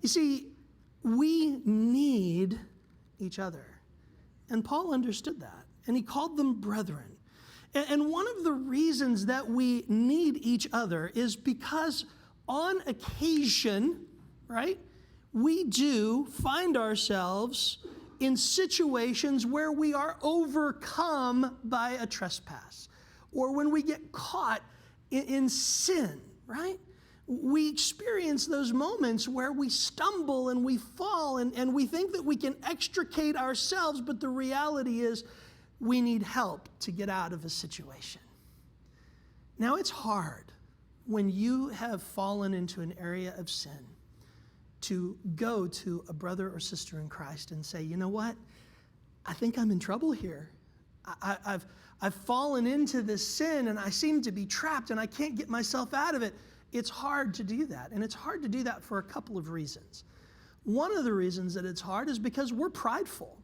You see, we need each other. And Paul understood that, and he called them brethren. And one of the reasons that we need each other is because on occasion, right, we do find ourselves in situations where we are overcome by a trespass, or when we get caught in sin, right? We experience those moments where we stumble and we fall and we think that we can extricate ourselves, but the reality is we need help to get out of a situation. Now, it's hard when you have fallen into an area of sin to go to a brother or sister in Christ and say, you know what? I think I'm in trouble here. I've fallen into this sin and I seem to be trapped and I can't get myself out of it. It's hard to do that, and it's hard to do that for a couple of reasons. One of the reasons that it's hard is because we're prideful.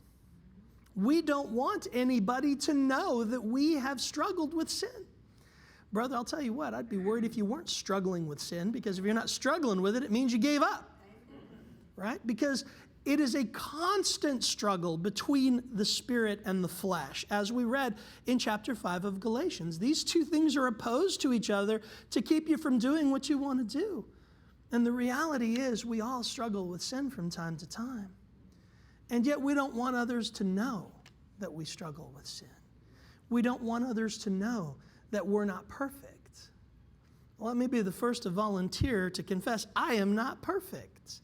We don't want anybody to know that we have struggled with sin. Brother, I'll tell you what, I'd be worried if you weren't struggling with sin, because if you're not struggling with it, it means you gave up, right? Because it is a constant struggle between the spirit and the flesh. As we read in chapter 5 of Galatians, these two things are opposed to each other to keep you from doing what you want to do. And the reality is we all struggle with sin from time to time. And yet we don't want others to know that we struggle with sin. We don't want others to know that we're not perfect. Well, let me be the first to volunteer to confess, I am not perfect.